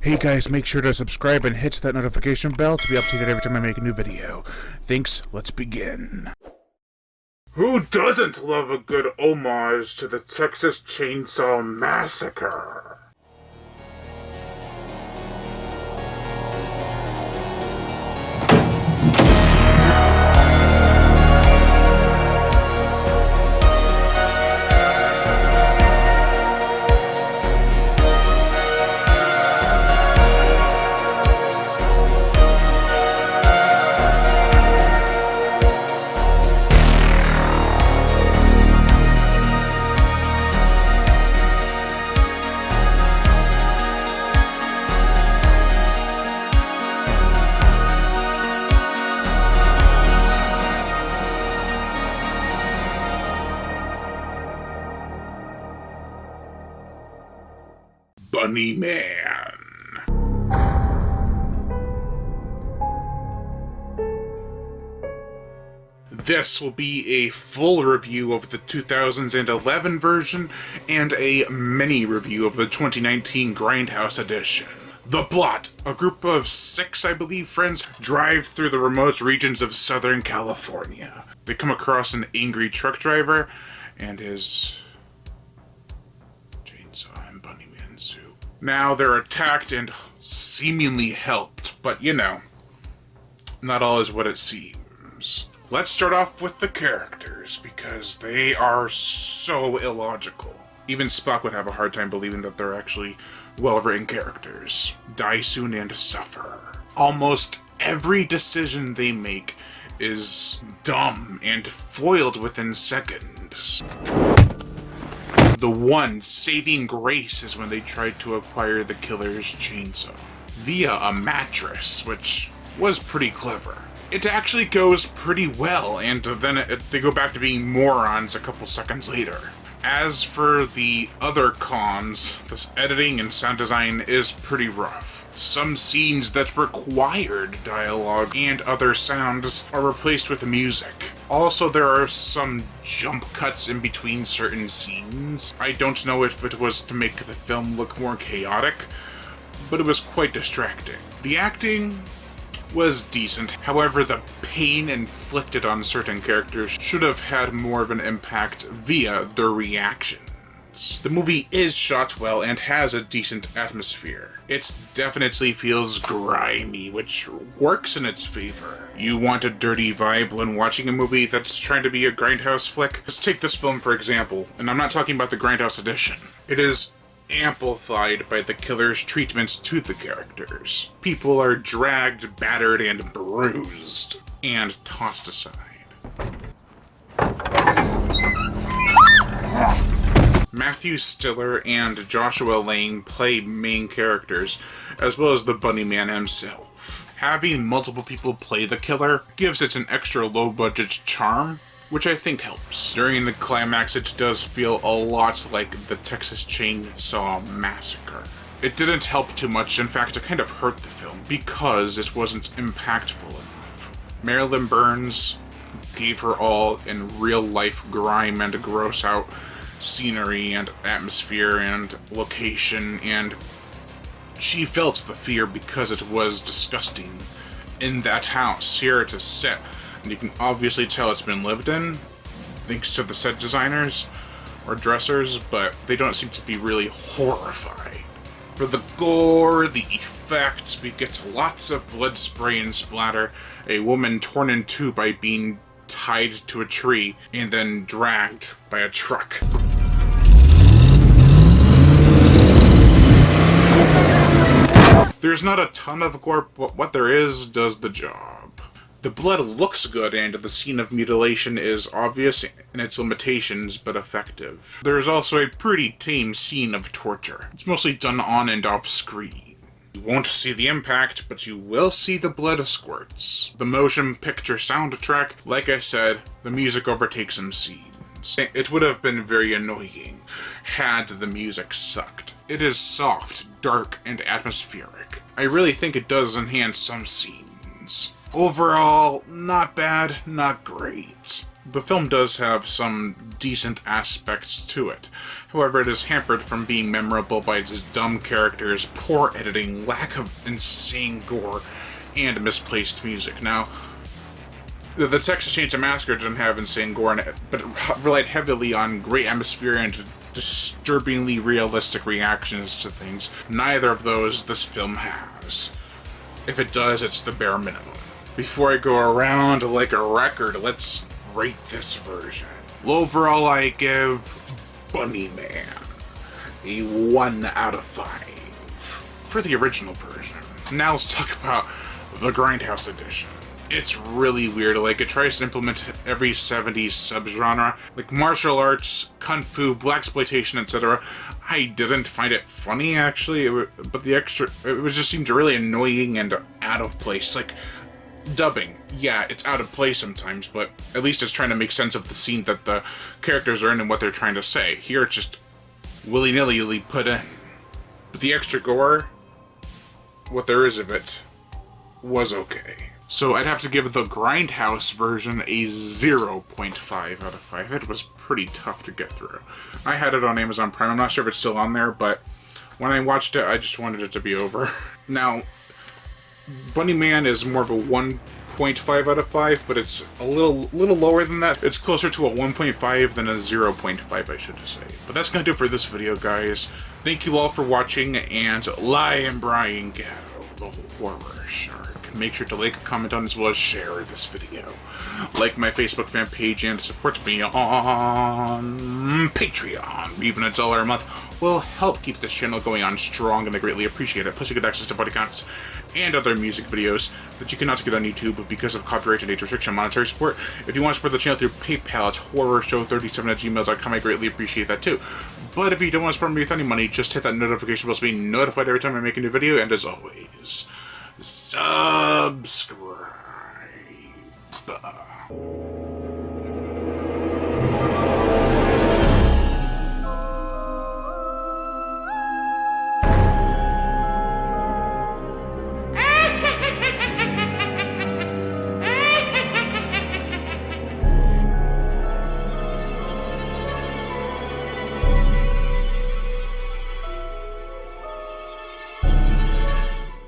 Hey guys, make sure to subscribe and hit that notification bell to be updated every time I make a new video. Thanks, let's begin. Who doesn't love a good homage to the Texas Chainsaw Massacre? Bunnyman. This will be a full review of the 2011 version and a mini review of the 2019 Grindhouse edition. The plot: a group of 6, I believe, friends drive through the remote regions of Southern California. They come across an angry truck driver and his chainsaw and Bunnyman suit. Now they're attacked and seemingly helped, but you know, not all is what it seems. Let's start off with the characters, because they are so illogical. Even Spock would have a hard time believing that they're actually well-written characters. Die soon and suffer. Almost every decision they make is dumb and foiled within seconds. The one saving grace is when they tried to acquire the killer's chainsaw via a mattress, which was pretty clever. It actually goes pretty well, and then they go back to being morons a couple seconds later. As for the other cons, this editing and sound design is pretty rough. Some scenes that required dialogue and other sounds are replaced with music. Also, there are some jump cuts in between certain scenes. I don't know if it was to make the film look more chaotic, but it was quite distracting. The acting was decent. However, the pain inflicted on certain characters should have had more of an impact via their reactions. The movie is shot well and has a decent atmosphere. It definitely feels grimy, which works in its favor. You want a dirty vibe when watching a movie that's trying to be a Grindhouse flick? Let's take this film for example, and I'm not talking about the Grindhouse edition. It is amplified by the killer's treatments to the characters. People are dragged, battered, and bruised, and tossed aside. Matthew Stiller and Joshua Lane play main characters, as well as the Bunnyman himself. Having multiple people play the killer gives it an extra low-budget charm, which I think helps. During the climax, it does feel a lot like the Texas Chainsaw Massacre. It didn't help too much, in fact it kind of hurt the film, because it wasn't impactful enough. Marilyn Burns gave her all in real-life grime and gross-out scenery and atmosphere and location, and she felt the fear because it was disgusting. In that house, here it is set, and you can obviously tell it's been lived in, thanks to the set designers or dressers, but they don't seem to be really horrified. For the gore, the effects, we get lots of blood spray and splatter, a woman torn in two by being tied to a tree, and then dragged by a truck. There's not a ton of gore, but what there is does the job. The blood looks good, and the scene of mutilation is obvious in its limitations, but effective. There is also a pretty tame scene of torture. It's mostly done on and off screen. You won't see the impact, but you will see the blood squirts. The motion picture soundtrack, like I said, the music overtakes some scenes. It would have been very annoying had the music sucked. It is soft, dark, and atmospheric. I really think it does enhance some scenes. Overall, not bad, not great. The film does have some decent aspects to it. However, it is hampered from being memorable by its dumb characters, poor editing, lack of insane gore, and misplaced music. Now, the Texas Chainsaw Massacre didn't have insane gore in it, but it relied heavily on great atmosphere and disturbingly realistic reactions to things. Neither of those this film has. If it does, it's the bare minimum. Before I go around like a record, let's rate this version. Overall, I give Bunnyman a 1 out of 5 for the original version. Now let's talk about the Grindhouse edition. It's really weird. Like, it tries to implement every 70s subgenre, like martial arts, kung fu, blaxploitation, etc. I didn't find it funny, actually, but it just seemed really annoying and out of place. Like, dubbing, yeah, it's out of place sometimes, but at least it's trying to make sense of the scene that the characters are in and what they're trying to say. Here, it's just willy-nilly put in. But the extra gore, what there is of it, was okay. So I'd have to give the Grindhouse version a 0.5 out of 5. It was pretty tough to get through. I had it on Amazon Prime. I'm not sure if it's still on there, but when I watched it, I just wanted it to be over. Now, Bunnyman is more of a 1.5 out of 5, but it's a little lower than that. It's closer to a 1.5 than a 0.5, I should say. But that's gonna do it for this video, guys. Thank you all for watching, and I am Brian Gatto, the Horror Shark. Make sure to like, comment on, as well as share this video. Like my Facebook fan page and support me on Patreon. Even $1 a month will help keep this channel going on strong, and I greatly appreciate it. Plus you get access to body counts and other music videos that you cannot get on YouTube because of copyright and age restriction monetary support. If you want to support the channel through PayPal, it's horrorshow37@gmail.com. I greatly appreciate that too. But if you don't want to support me with any money, just hit that notification bell to be notified every time I make a new video, and as always, subscribe.